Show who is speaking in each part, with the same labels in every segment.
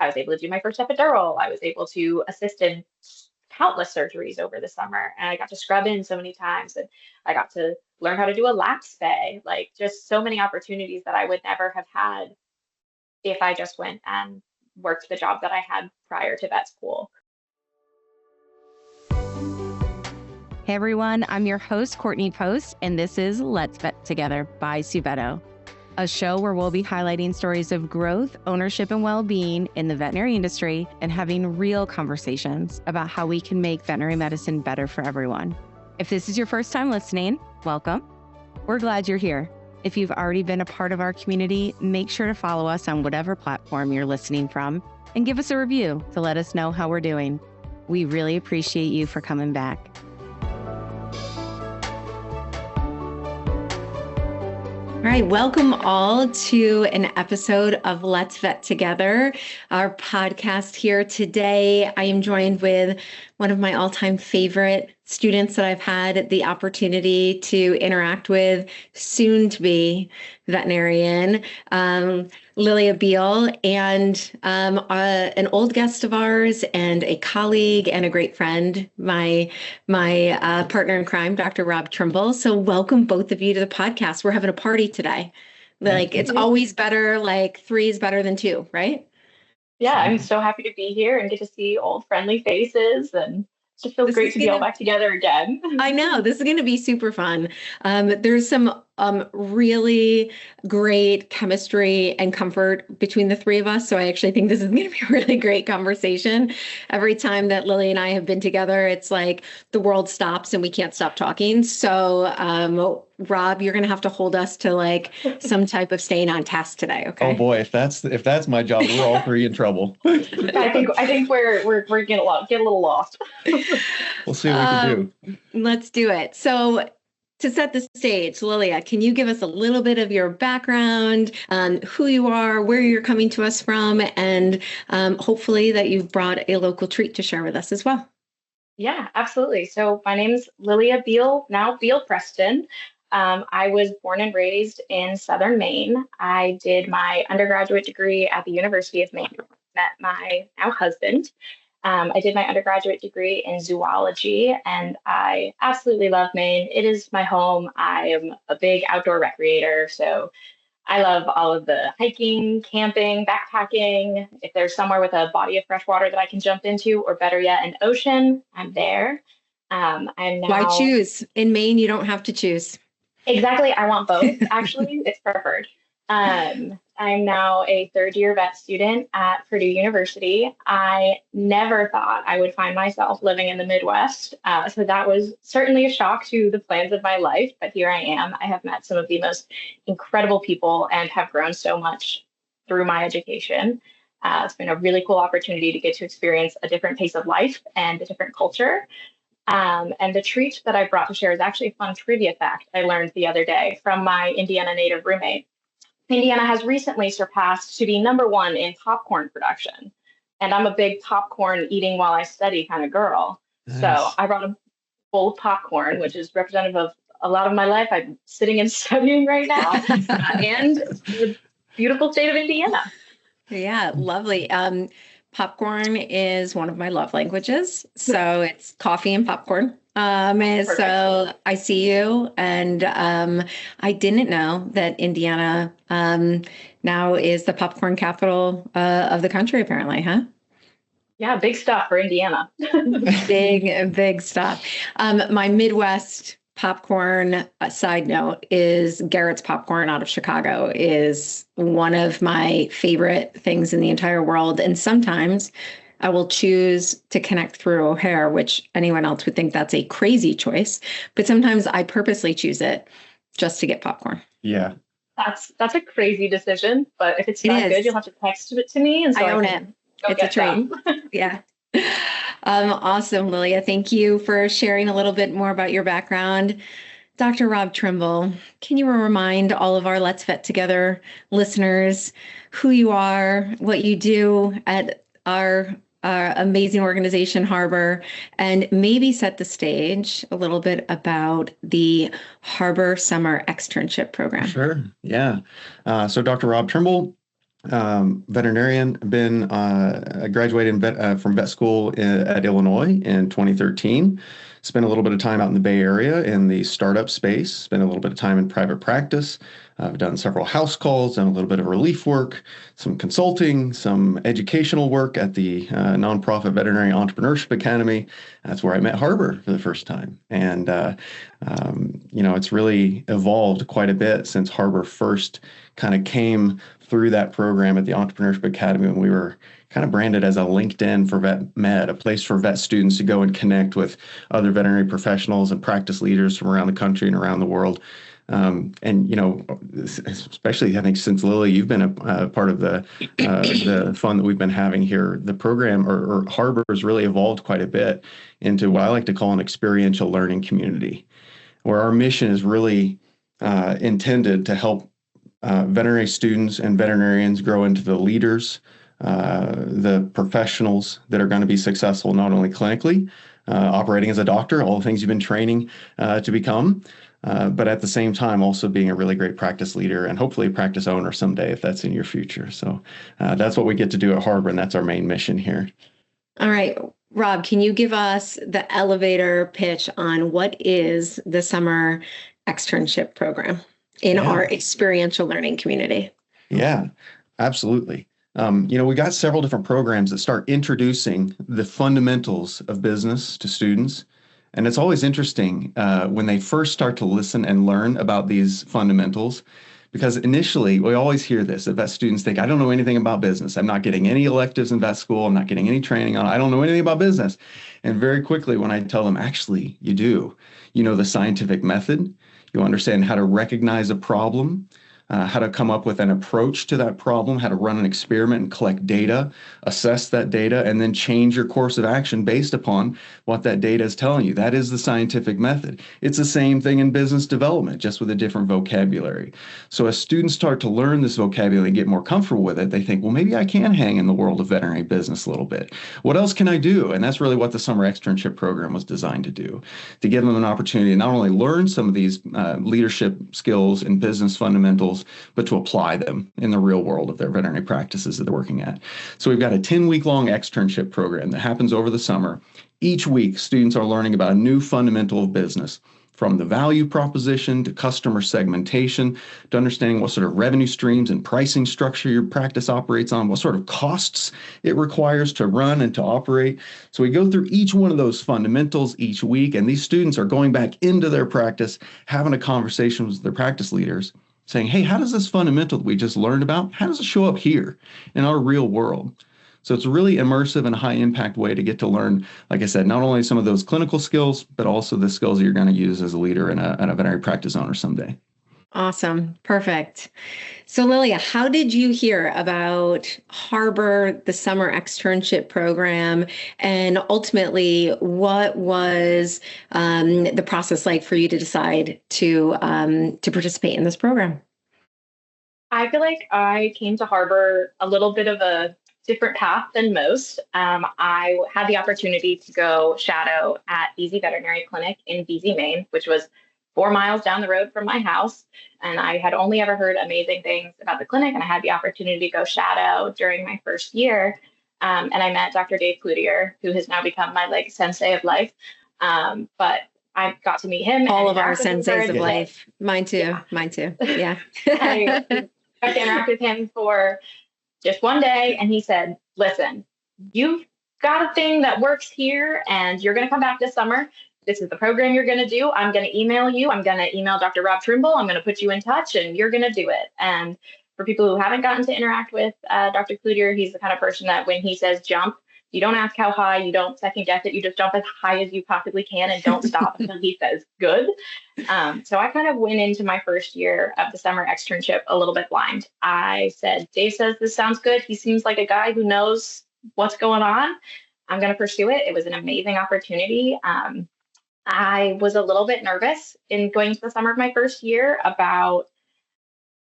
Speaker 1: I was able to do my first epidural. I was able to assist in countless surgeries over the summer, and I got to scrub in so many times, and I got to learn how to do a lap spay, like just so many opportunities that I would never have had if I just went and worked the job that I had prior to vet school.
Speaker 2: Hey everyone, I'm your host, Courtney Post, and this is Let's Vet Together by Suveto, a show where we'll be highlighting stories of growth, ownership, and well-being in the veterinary industry and having real conversations about how we can make veterinary medicine better for everyone. If this is your first time listening, welcome. We're glad you're here. If you've already been a part of our community, make sure to follow us on whatever platform you're listening from and give us a review to let us know how we're doing. We really appreciate you for coming back. All right, welcome all to an episode of Let's Vet Together, our podcast here today. I am joined with one of my all-time favorite students that I've had the opportunity to interact with, soon to be veterinarian, Lilia Beal, and an old guest of ours and a colleague and a great friend, my partner in crime, Dr. Rob Trimble. So welcome both of you to the podcast. We're having a party today. Like it's always better, like 3 is better than 2, right?
Speaker 1: Yeah, I'm so happy to be here and get to see old friendly faces, and it just feels great to be all back together again.
Speaker 2: I know, this is going to be super fun. There's some really great chemistry and comfort between the 3 of us. So I actually think this is going to be a really great conversation. Every time that Lily and I have been together, it's like the world stops and we can't stop talking. So Rob, you're going to have to hold us to like some type of staying on task today. Okay.
Speaker 3: Oh boy, if that's my job, we're all 3 in trouble.
Speaker 1: I think we're getting a little lost.
Speaker 3: We'll see what we can do.
Speaker 2: Let's do it. So to set the stage, Lilia, can you give us a little bit of your background, who you are, where you're coming to us from, and hopefully that you've brought a local treat to share with us as well?
Speaker 1: Yeah, absolutely. So my name's Lilia Beal, now Beal Preston. I was born and raised in Southern Maine. I did my undergraduate degree at the University of Maine, met my now husband. I did my undergraduate degree in zoology, and I absolutely love Maine. It is my home. I am a big outdoor recreator, so I love all of the hiking, camping, backpacking. If there's somewhere with a body of fresh water that I can jump into, or better yet, an ocean, I'm there. I'm now...
Speaker 2: Why choose? In Maine, you don't have to choose.
Speaker 1: Exactly. I want both. Actually, it's preferred. I'm now a third-year vet student at Purdue University. I never thought I would find myself living in the Midwest. So that was certainly a shock to the plans of my life, but here I am. I have met some of the most incredible people and have grown so much through my education. It's been a really cool opportunity to get to experience a different pace of life and a different culture. And the treat that I brought to share is actually a fun trivia fact I learned the other day from my Indiana native roommate. Indiana has recently surpassed to be #1 in popcorn production. And I'm a big popcorn eating while I study kind of girl. Nice. So I brought a bowl of popcorn, which is representative of a lot of my life. I'm sitting and studying right now, and the beautiful state of Indiana.
Speaker 2: Yeah, lovely. Popcorn is one of my love languages. So it's coffee and popcorn. So I see you, and I didn't know that Indiana now is the popcorn capital of the country, apparently, huh?
Speaker 1: Yeah, big stuff for Indiana.
Speaker 2: Big stuff. My Midwest popcorn side note is Garrett's Popcorn out of Chicago is one of my favorite things in the entire world. And sometimes I will choose to connect through O'Hare, which anyone else would think that's a crazy choice. But sometimes I purposely choose it just to get popcorn.
Speaker 3: Yeah.
Speaker 1: That's a crazy decision. But if it's not good, you'll have to text it to me. And so
Speaker 2: I own it. It's a treat. Yeah. Awesome, Lilia. Thank you for sharing a little bit more about your background. Dr. Rob Trimble, can you remind all of our Let's Vet Together listeners who you are, what you do at our amazing organization, Harbor, and maybe set the stage a little bit about the Harbor Summer Externship Program?
Speaker 3: Sure. Yeah. So Dr. Rob Trimble, Veterinarian. I graduated from vet school at Illinois in 2013. Spent a little bit of time out in the Bay Area in the startup space. Spent a little bit of time in private practice. I've done several house calls, done a little bit of relief work, some consulting, some educational work at the nonprofit Veterinary Entrepreneurship Academy. That's where I met Harbor for the first time. And, it's really evolved quite a bit since Harbor first kind of came through that program at the Entrepreneurship Academy when we were kind of branded as a LinkedIn for vet med, a place for vet students to go and connect with other veterinary professionals and practice leaders from around the country and around the world. Especially I think since Lily, you've been a part of the fun that we've been having here. The program or Harbor has really evolved quite a bit into what I like to call an experiential learning community, where our mission is really intended to help veterinary students and veterinarians grow into the leaders, the professionals that are going to be successful not only clinically, operating as a doctor, all the things you've been training to become, but at the same time also being a really great practice leader and hopefully a practice owner someday if that's in your future. So that's what we get to do at Harbor, and that's our main mission here.
Speaker 2: All right. Rob, can you give us the elevator pitch on what is the summer externship program in our experiential learning community?
Speaker 3: Yeah, absolutely. We got several different programs that start introducing the fundamentals of business to students. And it's always interesting when they first start to listen and learn about these fundamentals, because initially we always hear this, that vet students think, I don't know anything about business. I'm not getting any electives in vet school. I'm not getting any training on it. I don't know anything about business. And very quickly when I tell them, actually, you do. You know the scientific method. You understand how to recognize a problem, how to come up with an approach to that problem, how to run an experiment and collect data, assess that data, and then change your course of action based upon what that data is telling you. That is the scientific method. It's the same thing in business development, just with a different vocabulary. So as students start to learn this vocabulary and get more comfortable with it, they think, well, maybe I can hang in the world of veterinary business a little bit. What else can I do? And that's really what the summer externship program was designed to do, to give them an opportunity to not only learn some of these leadership skills and business fundamentals, but to apply them in the real world of their veterinary practices that they're working at. So we've got a 10-week-long externship program that happens over the summer. Each week, students are learning about a new fundamental of business, from the value proposition to customer segmentation, to understanding what sort of revenue streams and pricing structure your practice operates on, what sort of costs it requires to run and to operate. So we go through each one of those fundamentals each week, and these students are going back into their practice, having a conversation with their practice leaders, saying, hey, how does this fundamental that we just learned about, how does it show up here in our real world? So it's a really immersive and high impact way to get to learn, like I said, not only some of those clinical skills, but also the skills that you're going to use as a leader and a veterinary practice owner someday.
Speaker 2: Awesome. Perfect. So Lilia, how did you hear about Harbor, the summer externship program, and ultimately what was the process like for you to decide to participate in this program?
Speaker 1: I feel like I came to Harbor a little bit of a different path than most. I had the opportunity to go shadow at Easy Veterinary Clinic in Veazey, Maine, which was 4 miles down the road from my house. And I had only ever heard amazing things about the clinic, and I had the opportunity to go shadow during my first year. And I met Dr. Dave Cloutier, who has now become my sensei of life. But I got to meet him.
Speaker 2: All of our senseis of life. Mine too. Yeah. Mine too. Yeah.
Speaker 1: I got to interact with him for just one day, and he said, listen, you've got a thing that works here, and you're going to come back this summer. This is the program you're going to do. I'm going to email you. I'm going to email Dr. Rob Trimble. I'm going to put you in touch, and you're going to do it. And for people who haven't gotten to interact with Dr. Cloutier, he's the kind of person that when he says jump, you don't ask how high, you don't second guess it, you just jump as high as you possibly can and don't stop until he says good. So I kind of went into my first year of the summer externship a little bit blind. I said, Dave says this sounds good. He seems like a guy who knows what's going on. I'm going to pursue it. It was an amazing opportunity. I was a little bit nervous in going to the summer of my first year about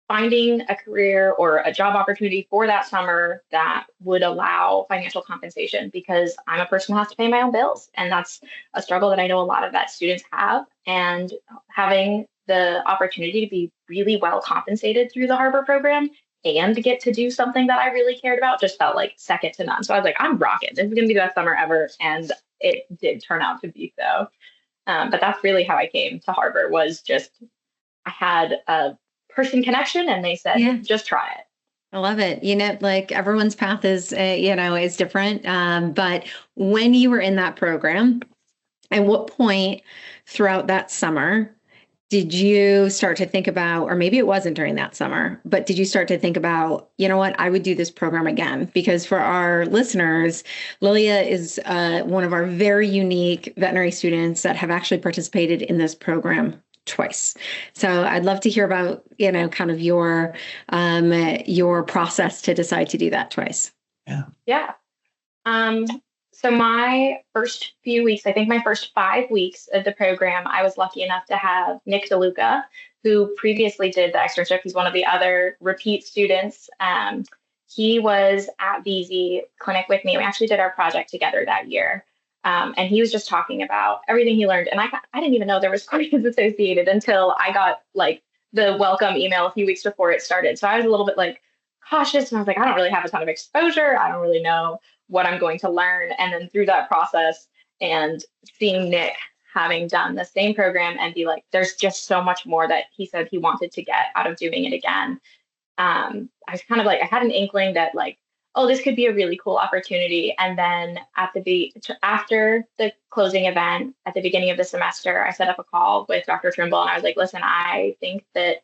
Speaker 1: finding a career or a job opportunity for that summer that would allow financial compensation, because I'm a person who has to pay my own bills. And that's a struggle that I know a lot of vet students have. And having the opportunity to be really well compensated through the Harbor program and get to do something that I really cared about just felt like second to none. So I was like, I'm rocking. This is going to be the best summer ever. And it did turn out to be so. But that's really how I came to Harvard, was just I had a person connection and they said,
Speaker 2: Yeah.
Speaker 1: just try it.
Speaker 2: I love it. Like everyone's path is, is different. But when you were in that program, at what point throughout that summer did you start to think about, or maybe it wasn't during that summer, but did you start to think about, you know what, I would do this program again? Because for our listeners, Lilia is one of our very unique veterinary students that have actually participated in this program twice. So I'd love to hear about, kind of your process to decide to do that twice.
Speaker 1: Yeah. So my first few weeks, I think my first 5 weeks of the program, I was lucky enough to have Nick DeLuca, who previously did the externship. He's one of the other repeat students. He was at VZ Clinic with me. We actually did our project together that year. And he was just talking about everything he learned. And I didn't even know there was courses associated until I got like the welcome email a few weeks before it started. So I was a little bit like cautious, and I was like, I don't really have a ton of exposure. I don't really know what I'm going to learn. And then through that process and seeing Nick having done the same program and be like, there's just so much more that he said he wanted to get out of doing it again. I was kind of like, I had an inkling that like, oh, this could be a really cool opportunity. And then after the closing event at the beginning of the semester, I set up a call with Dr. Trimble and I was like, listen, I think that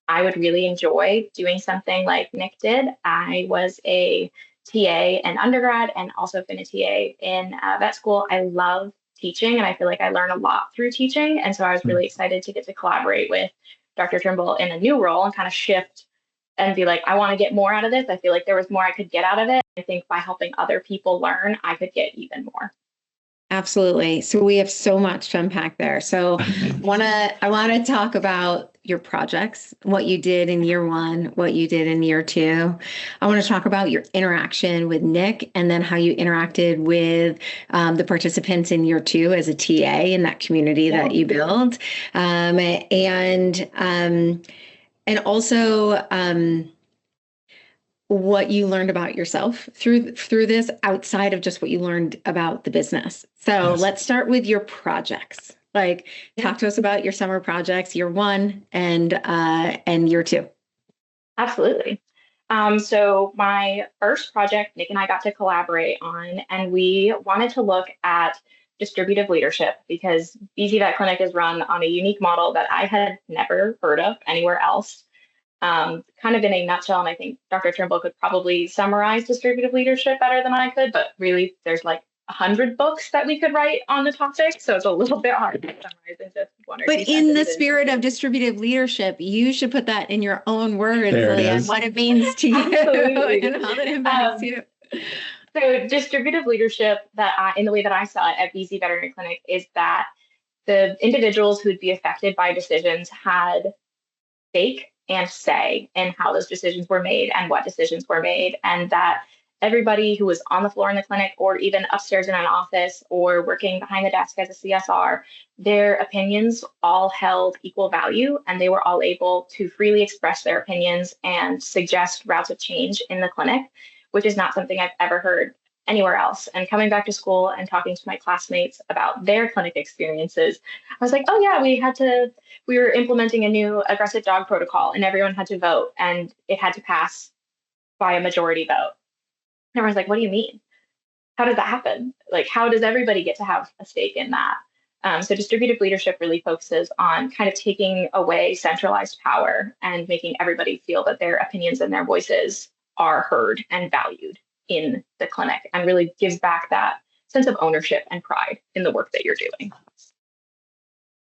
Speaker 1: I would really enjoy doing something like Nick did. I was a TA in undergrad and also been a TA in vet school. I love teaching and I feel like I learn a lot through teaching. And so I was really excited to get to collaborate with Dr. Trimble in a new role and kind of shift and be like, I want to get more out of this. I feel like there was more I could get out of it. I think by helping other people learn, I could get even more.
Speaker 2: Absolutely. So we have so much to unpack there. So I want to talk about your projects, what you did in year one, what you did in year two. I want to talk about your interaction with Nick and then how you interacted with the participants in year two as a TA in that community that you build. And also what you learned about yourself through this outside of just what you learned about the business. So let's start with your projects. Like talk to us about your summer projects, year one and year two.
Speaker 1: Absolutely. So my first project, Nick and I got to collaborate on, and we wanted to look at distributive leadership because BZ Vet Clinic is run on a unique model that I had never heard of anywhere else. Kind of in a nutshell, and I think Dr. Trimble could probably summarize distributive leadership better than I could, but really there's like 100 books that we could write on the topic, so it's a little bit hard to summarize in just one or two sentences.
Speaker 2: But in the spirit of distributive leadership, you should put that in your own words, Lilia, what it means to you and how it impacts you.
Speaker 1: So distributive leadership in the way that I saw it at BZ Veterinary Clinic is that the individuals who'd be affected by decisions had stake and say in how those decisions were made and what decisions were made, and that everybody who was on the floor in the clinic or even upstairs in an office or working behind the desk as a CSR, their opinions all held equal value and they were all able to freely express their opinions and suggest routes of change in the clinic, which is not something I've ever heard anywhere else. And coming back to school and talking to my classmates about their clinic experiences, I was like, oh yeah, we were implementing a new aggressive dog protocol and everyone had to vote and it had to pass by a majority vote. And everyone's like, what do you mean? How does that happen? Like, how does everybody get to have a stake in that? So distributive leadership really focuses on kind of taking away centralized power and making everybody feel that their opinions and their voices are heard and valued in the clinic, and really gives back that sense of ownership and pride in the work that you're doing.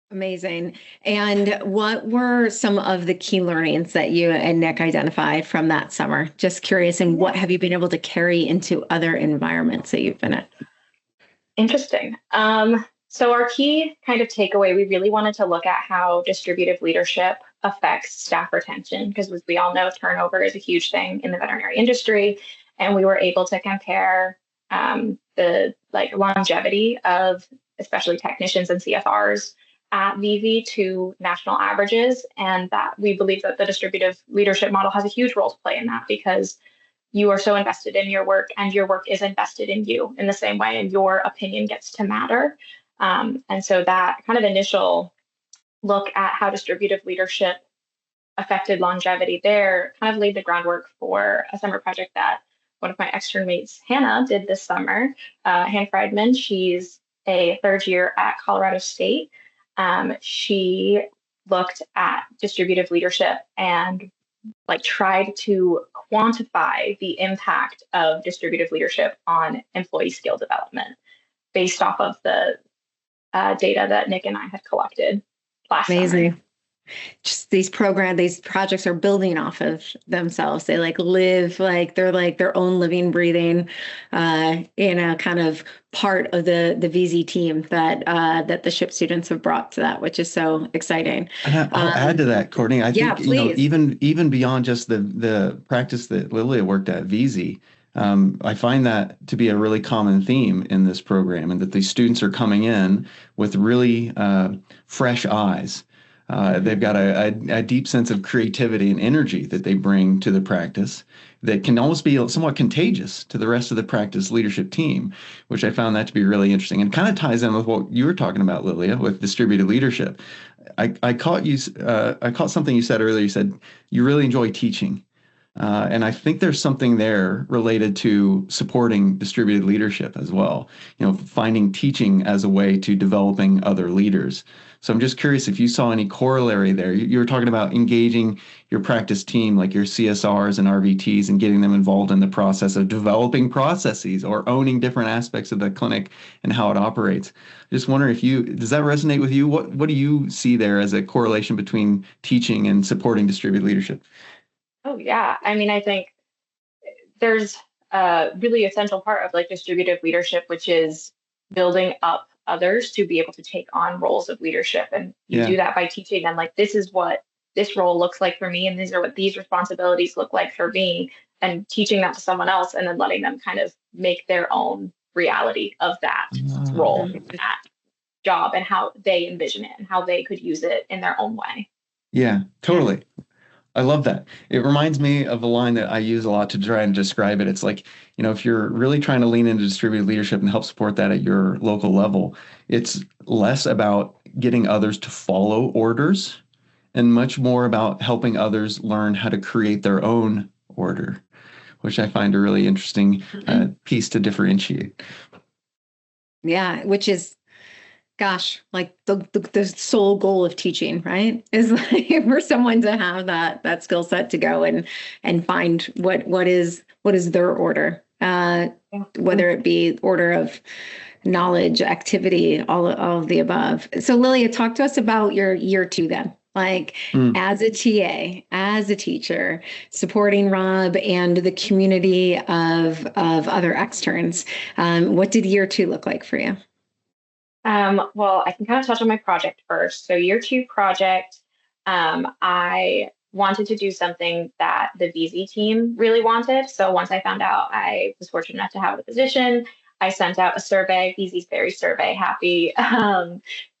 Speaker 2: Amazing. And what were some of the key learnings that you and Nick identified from that summer? Just curious, and what have you been able to carry into other environments that you've been in?
Speaker 1: Interesting. So our key kind of takeaway, we really wanted to look at how distributive leadership affects staff retention, because as we all know, turnover is a huge thing in the veterinary industry. And we were able to compare the longevity of especially technicians and CFRs at VV to national averages, and that we believe that the distributive leadership model has a huge role to play in that because you are so invested in your work and your work is invested in you in the same way, and your opinion gets to matter. And so that kind of initial look at how distributive leadership affected longevity there kind of laid the groundwork for a summer project that one of my extern mates, Hannah, did this summer. Hannah Friedman, she's a third year at Colorado State. She looked at distributive leadership and like tried to quantify the impact of distributive leadership on employee skill development based off of the data that Nick and I had collected last
Speaker 2: Amazing.
Speaker 1: summer.
Speaker 2: Just these projects are building off of themselves. They like live like they're like their own living, breathing, kind of part of the VZ team that the SHIP students have brought to that, which is so exciting.
Speaker 3: And I'll add to that, Courtney. I think
Speaker 2: please.
Speaker 3: even beyond just the practice that Lilia worked at VZ, I find that to be a really common theme in this program, and that these students are coming in with really fresh eyes. They've got a deep sense of creativity and energy that they bring to the practice that can almost be somewhat contagious to the rest of the practice leadership team, which I found that to be really interesting and kind of ties in with what you were talking about, Lilia, with distributed leadership. I caught something you said earlier. You said you really enjoy teaching. And I think there's something there related to supporting distributed leadership as well, finding teaching as a way to developing other leaders. So I'm just curious if you saw any corollary there. You were talking about engaging your practice team, like your CSRs and RVTs, and getting them involved in the process of developing processes or owning different aspects of the clinic and how it operates. Just wondering does that resonate with you? What do you see there as a correlation between teaching and supporting distributed leadership?
Speaker 1: Oh, yeah. I mean, I think there's a really essential part of like distributive leadership, which is building up others to be able to take on roles of leadership. And you do that by teaching them, like, this is what this role looks like for me, and these are what these responsibilities look like for me, and teaching that to someone else, and then letting them kind of make their own reality of that role, that job, and how they envision it and how they could use it in their own way.
Speaker 3: Yeah, totally. I love that. It reminds me of a line that I use a lot to try and describe it. It's like, if you're really trying to lean into distributed leadership and help support that at your local level, it's less about getting others to follow orders and much more about helping others learn how to create their own order, which I find a really interesting piece to differentiate.
Speaker 2: Yeah, which is, gosh, like the sole goal of teaching, right? Is like for someone to have that skill set to go and find what is their order, whether it be order of knowledge, activity, all of the above. So Lilia, talk to us about your year 2 then. Like as a TA, as a teacher, supporting Rob and the community of other externs. What did year 2 look like for you?
Speaker 1: Well, I can kind of touch on my project first. So year 2 project, I wanted to do something that the VZ team really wanted. So once I found out I was fortunate enough to have the position, I sent out a survey, VZ's very survey happy,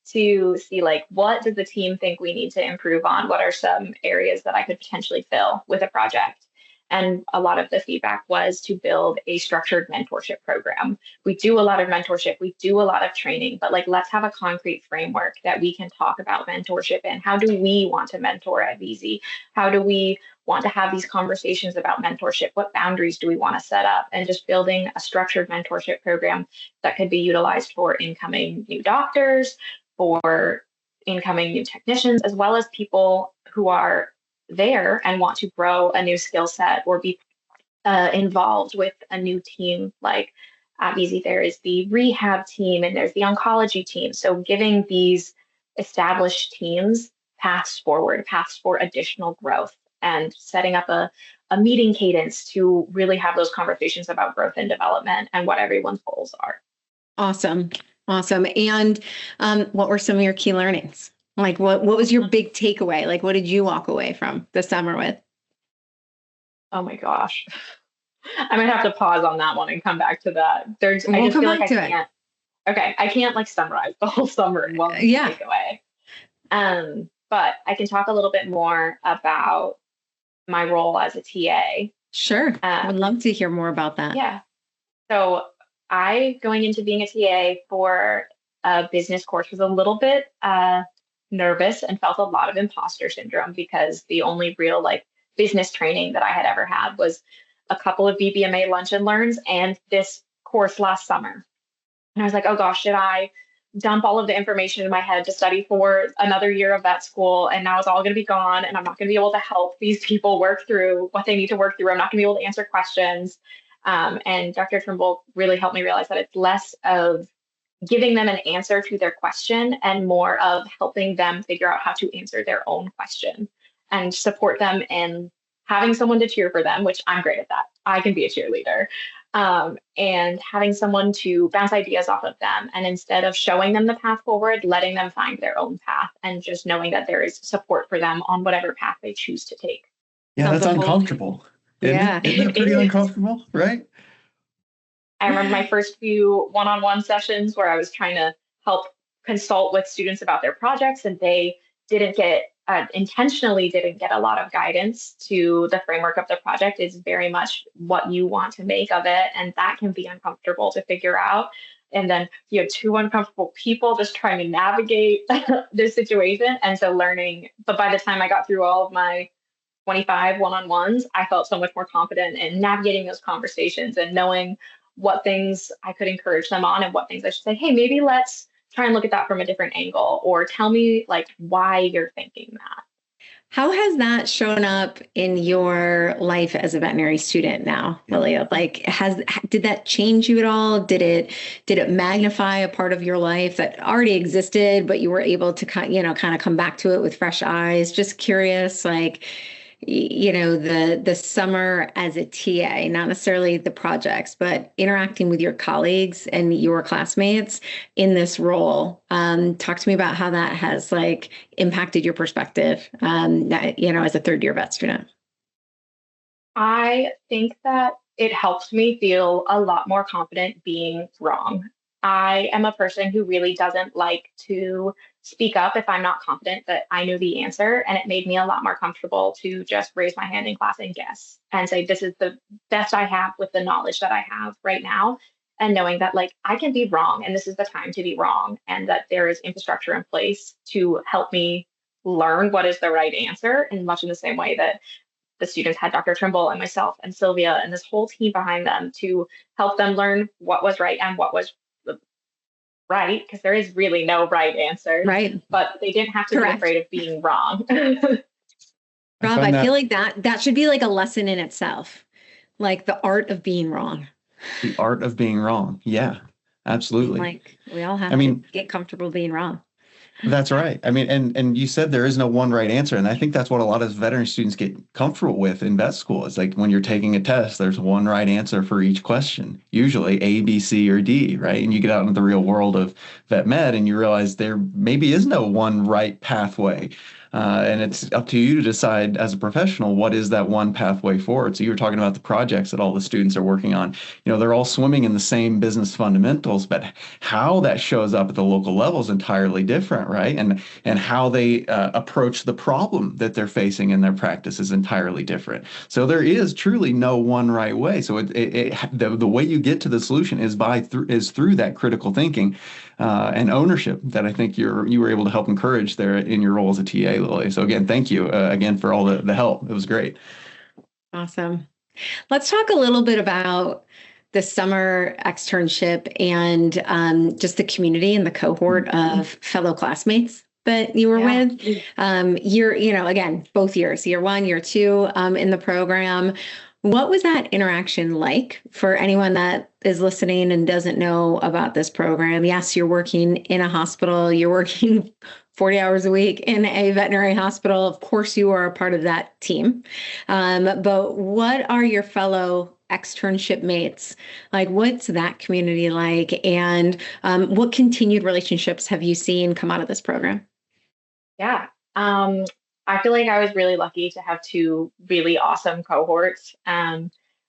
Speaker 1: to see like, what does the team think we need to improve on? What are some areas that I could potentially fill with a project? And a lot of the feedback was to build a structured mentorship program. We do a lot of mentorship, we do a lot of training, but like, let's have a concrete framework that we can talk about mentorship in. How do we want to mentor at VZ? How do we want to have these conversations about mentorship? What boundaries do we want to set up? And just building a structured mentorship program that could be utilized for incoming new doctors, for incoming new technicians, as well as people who are there and want to grow a new skill set or be involved with a new team. Like at VZ, there is the rehab team and there's the oncology team. So giving these established teams paths forward, paths for additional growth, and setting up a meeting cadence to really have those conversations about growth and development and what everyone's goals are.
Speaker 2: Awesome. And what were some of your key learnings? Like what was your big takeaway? Like what did you walk away from the summer with?
Speaker 1: Oh my gosh. I might have to pause on that one and come back to that.
Speaker 2: I just feel like I
Speaker 1: can't. Okay, I can't like summarize the whole summer in one takeaway. But I can talk a little bit more about my role as a TA.
Speaker 2: Sure. I would
Speaker 1: Um,
Speaker 2: love to hear more about that.
Speaker 1: yeah. So I, going into being a TA for a business course, was a little bit nervous and felt a lot of imposter syndrome because the only real like business training that I had ever had was a couple of BBMA lunch and learns and this course last summer. And I was like, oh gosh, should I dump all of the information in my head to study for another year of vet school? And now it's all going to be gone. And I'm not going to be able to help these people work through what they need to work through. I'm not going to be able to answer questions. And Dr. Trimble really helped me realize that it's less of giving them an answer to their question and more of helping them figure out how to answer their own question and support them in having someone to cheer for them, which I'm great at that. I can be a cheerleader. And having someone to bounce ideas off of them. And instead of showing them the path forward, letting them find their own path and just knowing that there is support for them on whatever path they choose to take.
Speaker 3: Yeah, that's uncomfortable.
Speaker 2: Yeah.
Speaker 3: Isn't it pretty uncomfortable, right?
Speaker 1: I remember my first few one-on-one sessions where I was trying to help consult with students about their projects, and they didn't get intentionally didn't get a lot of guidance to the framework of the project. Is very much what you want to make of it, and that can be uncomfortable to figure out. And then you have two uncomfortable people just trying to navigate this situation, and so learning. But by the time I got through all of my 25 one-on-ones, I felt so much more confident in navigating those conversations and knowing what things I could encourage them on and what things I should say, hey, maybe let's try and look at that from a different angle, or tell me like why you're thinking that.
Speaker 2: How has that shown up in your life as a veterinary student now, Lilia? Like, did that change you at all? Did it magnify a part of your life that already existed, but you were able to kind of come back to it with fresh eyes? Just curious, like, the summer as a TA, not necessarily the projects, but interacting with your colleagues and your classmates in this role. Talk to me about how that has like impacted your perspective, as a third year vet student.
Speaker 1: I think that it helps me feel a lot more confident being wrong. I am a person who really doesn't like to speak up if I'm not confident that I know the answer. And it made me a lot more comfortable to just raise my hand in class and guess and say, this is the best I have with the knowledge that I have right now. And knowing that like I can be wrong and this is the time to be wrong, and that there is infrastructure in place to help me learn what is the right answer, in much in the same way that the students had Dr. Trimble and myself and Sylvia and this whole team behind them to help them learn what was right and what was right, because there is really no right answer.
Speaker 2: Right.
Speaker 1: But they didn't have to be afraid of being wrong.
Speaker 2: Rob, I feel like that should be like a lesson in itself, like the art of being wrong.
Speaker 3: The art of being wrong. Yeah, absolutely.
Speaker 2: Like we all have to get comfortable being wrong.
Speaker 3: That's right. I mean, and you said there is no one right answer. And I think that's what a lot of veterinary students get comfortable with in vet school. It's like when you're taking a test, there's one right answer for each question, usually A, B, C, or D, right? And you get out into the real world of vet med and you realize there maybe is no one right pathway. And it's up to you to decide as a professional, what is that one pathway forward? So you were talking about the projects that all the students are working on. They're all swimming in the same business fundamentals, but how that shows up at the local level is entirely different, right? And how they approach the problem that they're facing in their practice is entirely different. So there is truly no one right way. So the way you get to the solution is through that critical thinking and ownership that I think you were able to help encourage there in your role as a TA, Lily. So again, thank you again for all the help. It was great.
Speaker 2: Awesome. Let's talk a little bit about the summer externship and just the community and the cohort of fellow classmates that you were with. Again, both years, year one, year two in the program. What was that interaction like for anyone that is listening and doesn't know about this program? Yes, you're working in a hospital, you're working 40 hours a week in a veterinary hospital. Of course, you are a part of that team. But what are your fellow externship mates like? What's that community like? And what continued relationships have you seen come out of this program?
Speaker 1: Yeah. I feel like I was really lucky to have two really awesome cohorts.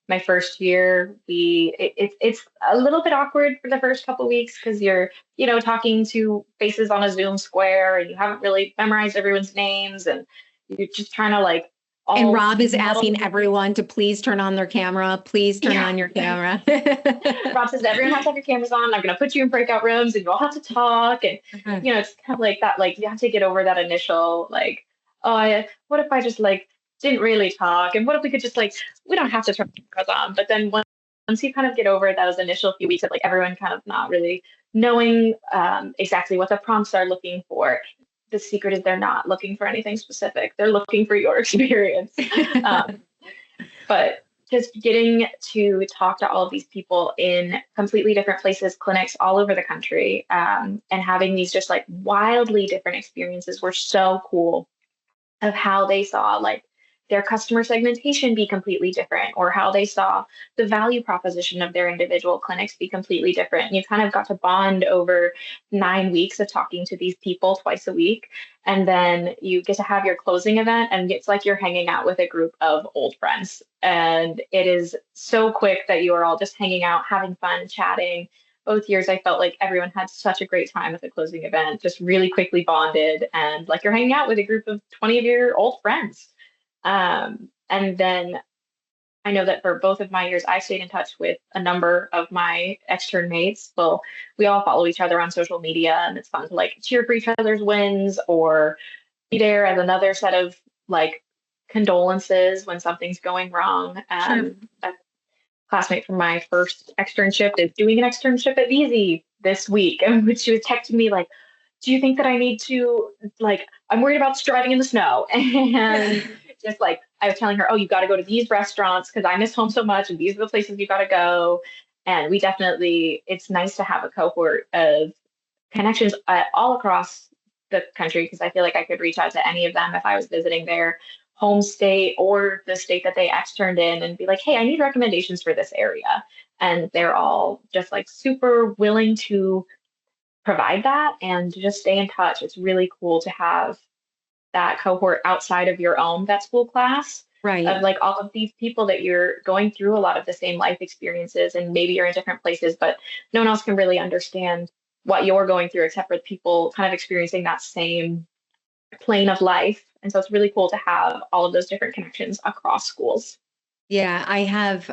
Speaker 1: my first year, it's a little bit awkward for the first couple of weeks because you're, talking to faces on a Zoom square and you haven't really memorized everyone's names and you're just trying to like
Speaker 2: And
Speaker 1: all
Speaker 2: Rob is
Speaker 1: muddle.
Speaker 2: asking everyone to please turn on their camera. Please turn on your camera.
Speaker 1: Rob says everyone has to have your cameras on. I'm going to put you in breakout rooms and you all have to talk. And, it's kind of like that. Like you have to get over that initial, like, what if I just like didn't really talk? And what if we could just like, we don't have to turn the cameras on. But then once you kind of get over those initial few weeks of like everyone kind of not really knowing exactly what the prompts are looking for, the secret is they're not looking for anything specific. They're looking for your experience. But just getting to talk to all of these people in completely different places, clinics all over the country, and having these just like wildly different experiences were so cool of how they saw like their customer segmentation be completely different, or how they saw the value proposition of their individual clinics be completely different. And you kind of got to bond over 9 weeks of talking to these people twice a week. And then you get to have your closing event, and it's like you're hanging out with a group of old friends. And it is so quick that you are all just hanging out, having fun, chatting. Both years, I felt like everyone had such a great time at the closing event, just really quickly bonded, and like you're hanging out with a group of 20 of your old friends. And then I know that for both of my years, I stayed in touch with a number of my extern mates. Well, we all follow each other on social media, and it's fun to like cheer for each other's wins or be there as another set of like condolences when something's going wrong.
Speaker 2: Sure.
Speaker 1: A classmate from my first externship is doing an externship at VZ this week, and she was texting me like, do you think that I need to, like, I'm worried about driving in the snow. And just like, I was telling her, oh, you got to go to these restaurants because I miss home so much. And these are the places you got to go. And we definitely, it's nice to have a cohort of connections all across the country, because I feel like I could reach out to any of them if I was visiting their home state or the state that they externed in and be like, hey, I need recommendations for this area. And they're all just like super willing to provide that and to just stay in touch. It's really cool to have that cohort outside of your own vet school class,
Speaker 2: Right.
Speaker 1: of like all of these people that you're going through a lot of the same life experiences, and maybe you're in different places, but no one else can really understand what you're going through except for the people kind of experiencing that same plane of life. And so it's really cool to have all of those different connections across schools.
Speaker 2: Yeah, I have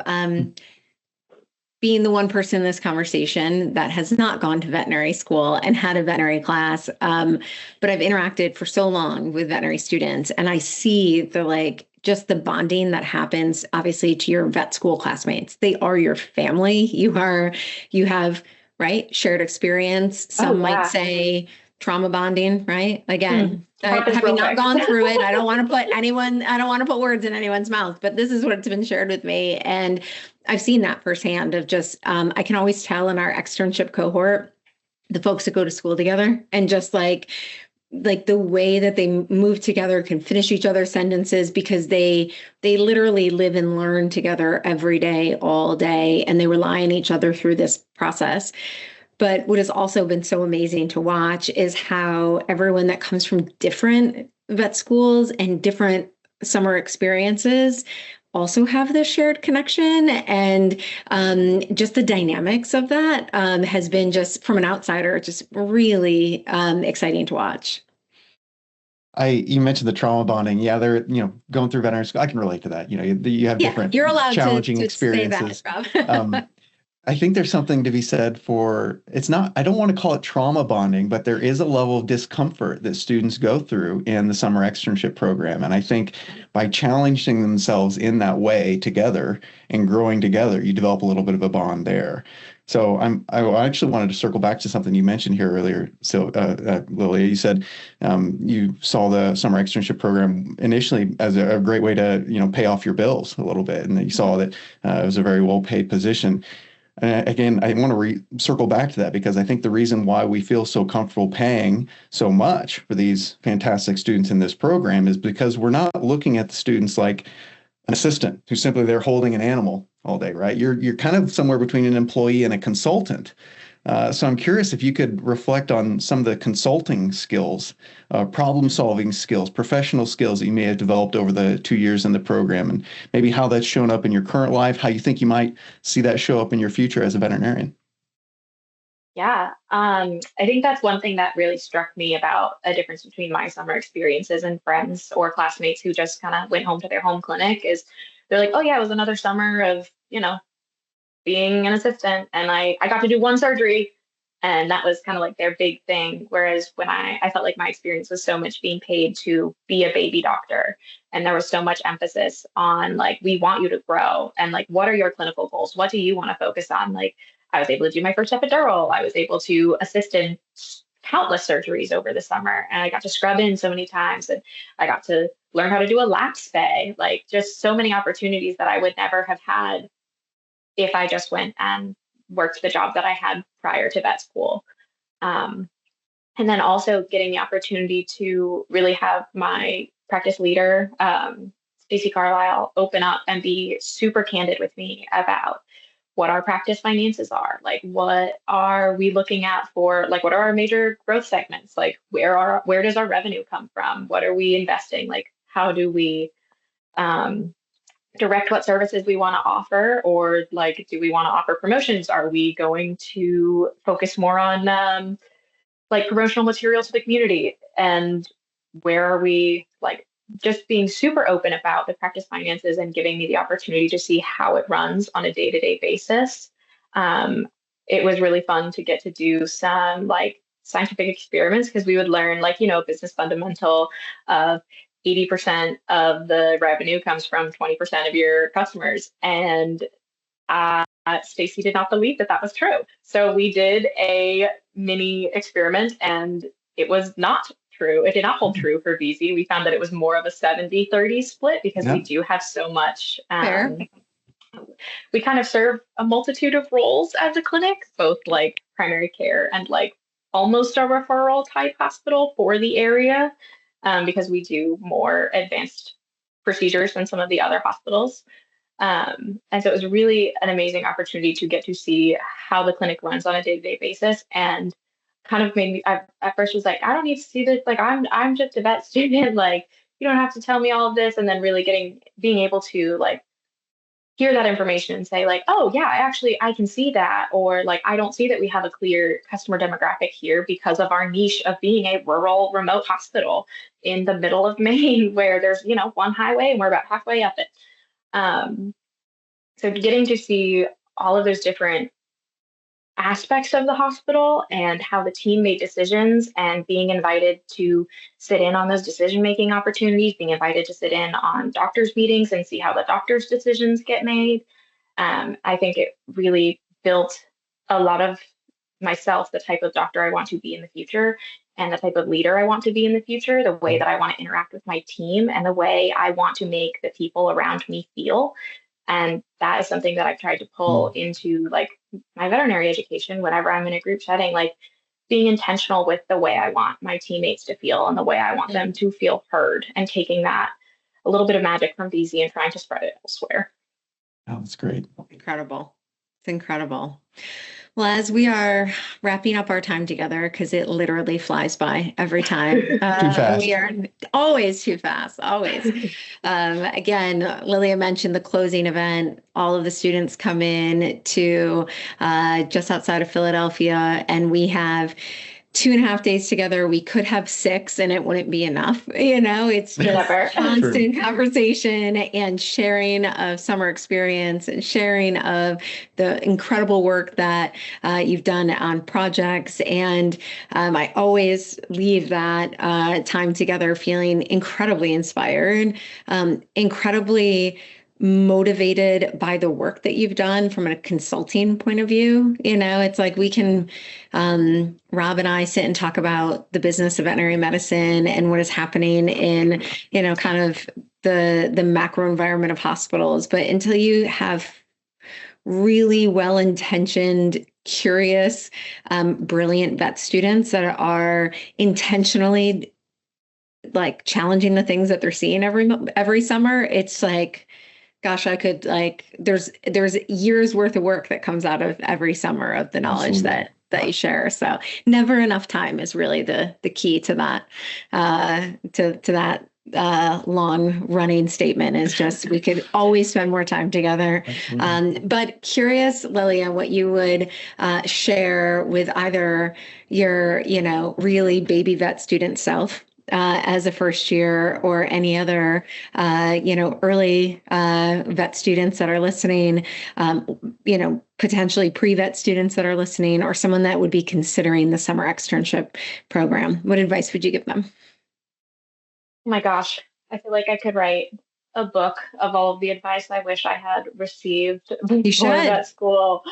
Speaker 2: being the one person in this conversation that has not gone to veterinary school and had a veterinary class, but I've interacted for so long with veterinary students, and I see just the bonding that happens, obviously, to your vet school classmates. They are your family. You have, right, shared experience. Some might say trauma bonding, right? Again, having not gone through it, I don't want to put words in anyone's mouth, but this is what's been shared with me. And I've seen that firsthand of just, I can always tell in our externship cohort, the folks that go to school together, and just like the way that they move together, can finish each other's sentences, because they literally live and learn together every day, all day, and they rely on each other through this process. But what has also been so amazing to watch is how everyone that comes from different vet schools and different summer experiences also have this shared connection. And just the dynamics of that has been, just from an outsider, just really exciting to watch.
Speaker 3: You mentioned the trauma bonding. Yeah, they're going through veterinary school. I can relate to that. You have different
Speaker 2: you're allowed
Speaker 3: challenging
Speaker 2: to
Speaker 3: experiences.
Speaker 2: Say that, Rob.
Speaker 3: I think there's something to be said for, I don't want to call it trauma bonding, but there is a level of discomfort that students go through in the summer externship program. And I think by challenging themselves in that way together and growing together, you develop a little bit of a bond there. So I actually wanted to circle back to something you mentioned here earlier. So Lilia, you said you saw the summer externship program initially as a great way to pay off your bills a little bit, and that you saw that it was a very well paid position. And again, I want to circle back to that, because I think the reason why we feel so comfortable paying so much for these fantastic students in this program is because we're not looking at the students like an assistant who's simply there holding an animal all day, right? You're kind of somewhere between an employee and a consultant, So I'm curious if you could reflect on some of the consulting skills, problem-solving skills, professional skills that you may have developed over the 2 years in the program, and maybe how that's shown up in your current life, how you think you might see that show up in your future as a veterinarian.
Speaker 1: Yeah, I think that's one thing that really struck me about a difference between my summer experiences and friends or classmates who just kind of went home to their home clinic is they're like, oh yeah, it was another summer of, being an assistant and I got to do one surgery and that was kind of like their big thing. Whereas when I felt like my experience was so much being paid to be a baby doctor and there was so much emphasis on like, we want you to grow and like, what are your clinical goals? What do you want to focus on? Like I was able to do my first epidural. I was able to assist in countless surgeries over the summer and I got to scrub in so many times and I got to learn how to do a lap spay, like just so many opportunities that I would never have had if I just went and worked the job that I had prior to vet school. Um, and then also getting the opportunity to really have my practice leader, Stacey Carlisle, open up and be super candid with me about what our practice finances are. Like, what are we looking at for, like, what are our major growth segments? Like, where does our revenue come from? What are we investing? Like, how do we, direct what services we want to offer, or like, do we want to offer promotions? Are we going to focus more on like promotional material to the community? And where are we like just being super open about the practice finances and giving me the opportunity to see how it runs on a day-to-day basis. It was really fun to get to do some like scientific experiments because we would learn like, business fundamental of 80% of the revenue comes from 20% of your customers. And Stacy did not believe that that was true. So we did a mini experiment and it was not true. It did not hold true for VZ. We found that it was more of a 70-30 split because we do have so much. We kind of serve a multitude of roles as a clinic, both like primary care and like almost a referral type hospital for the area, because we do more advanced procedures than some of the other hospitals. And so it was really an amazing opportunity to get to see how the clinic runs on a day-to-day basis, and kind of made me. I at first was like, I don't need to see this. Like, I'm just a vet student. Like, you don't have to tell me all of this. And then really being able to like hear that information and say like, oh yeah, I can see that, or like I don't see that we have a clear customer demographic here because of our niche of being a rural remote hospital in the middle of Maine where there's one highway and we're about halfway up it. So getting to see all of those different aspects of the hospital and how the team made decisions and being invited to sit in on those decision-making opportunities, being invited to sit in on doctors' meetings and see how the doctors' decisions get made. I think it really built a lot of myself, the type of doctor I want to be in the future and the type of leader I want to be in the future, the way that I want to interact with my team and the way I want to make the people around me feel. And that is something that I've tried to pull into like my veterinary education whenever I'm in a group setting, like being intentional with the way I want my teammates to feel and the way I want them to feel heard, and taking that a little bit of magic from BZ and trying to spread it elsewhere.
Speaker 3: Oh, that's great.
Speaker 2: Incredible. It's incredible. Well, as we are wrapping up our time together, because it literally flies by every time.
Speaker 3: Too fast.
Speaker 2: We are always too fast, always. Again, Lilia mentioned the closing event. All of the students come in to just outside of Philadelphia, and we have 2.5 days together. We could have 6 and it wouldn't be enough. It's just constant conversation and sharing of summer experience and sharing of the incredible work that you've done on projects. And I always leave that time together feeling incredibly inspired, incredibly motivated by the work that you've done from a consulting point of view. It's like we can, Rob and I sit and talk about the business of veterinary medicine and what is happening in, kind of the macro environment of hospitals. But until you have really well-intentioned, curious, brilliant vet students that are intentionally like challenging the things that they're seeing every summer, it's like, gosh, I could there's years worth of work that comes out of every summer of the knowledge that that you share. So never enough time is really the key to that, to that long running statement is just, we could always spend more time together. But curious, Lilia, what you would share with either your, really baby vet student self as a first year, or any other, early vet students that are listening, potentially pre-vet students that are listening, or someone that would be considering the summer externship program. What advice would you give them?
Speaker 1: Oh my gosh, I feel like I could write a book of all of the advice I wish I had received before vet school.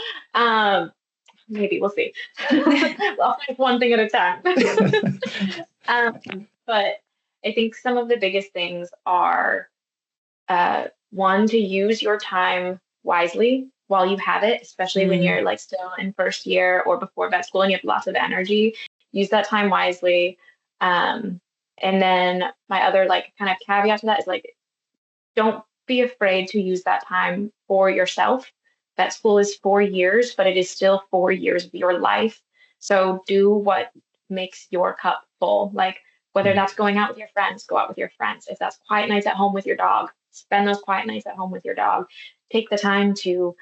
Speaker 1: Maybe we'll see. I'll take one thing at a time. But I think some of the biggest things are, one, to use your time wisely while you have it, especially when you're like still in first year or before vet school and you have lots of energy. Use that time wisely. And then my other like kind of caveat to that is like, don't be afraid to use that time for yourself. Vet school is 4 years, but it is still 4 years of your life. So do what makes your cup full. Like whether that's going out with your friends, go out with your friends. If that's quiet nights at home with your dog, spend those quiet nights at home with your dog. Take the time to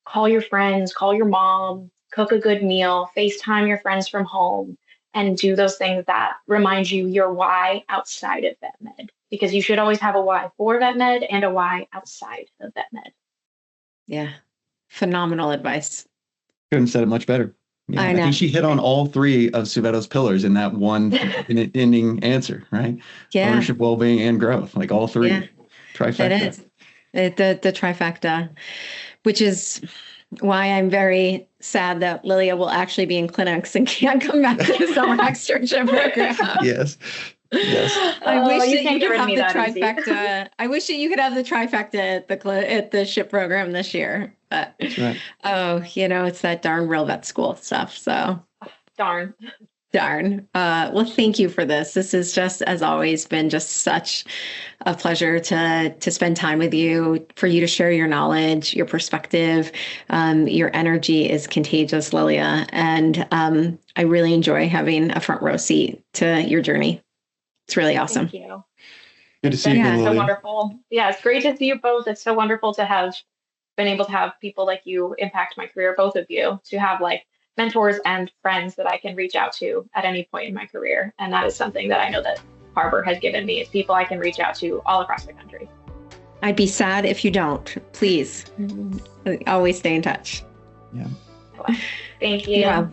Speaker 1: call your friends, call your mom, cook a good meal, FaceTime your friends from home, and do those things that remind you your why outside of vet med, because you should always have a why for vet med and a why outside of vet med.
Speaker 2: Yeah. Phenomenal advice.
Speaker 3: Couldn't have said it much better. Yeah, I think she hit on all three of Suvetto's pillars in that one ending answer, right?
Speaker 2: Yeah.
Speaker 3: Ownership, well-being, and growth, like all three. Yeah. Trifecta.
Speaker 2: It is. The trifecta, which is why I'm very sad that Lilia will actually be in clinics and can't come back to the summer externship program.
Speaker 3: Yes.
Speaker 2: I wish that you could have the trifecta. I wish that you could have the trifecta at the SHIP program this year. But that's right. It's that darn real vet school stuff. So
Speaker 1: darn.
Speaker 2: Well, thank you for this. This has just, as always, been just such a pleasure to spend time with you, for you to share your knowledge, your perspective. Your energy is contagious, Lilia. And I really enjoy having a front row seat to your journey. It's really awesome.
Speaker 1: Thank you.
Speaker 3: Good to see you.
Speaker 1: Yeah, so wonderful. Yeah, it's great to see you both. It's so wonderful to have been able to have people like you impact my career, both of you, to have like mentors and friends that I can reach out to at any point in my career. And that is something that I know that Harbor has given me, is people I can reach out to all across the country.
Speaker 2: I'd be sad if you don't. Please, always stay in touch.
Speaker 3: Yeah.
Speaker 1: Thank you.
Speaker 2: Yeah.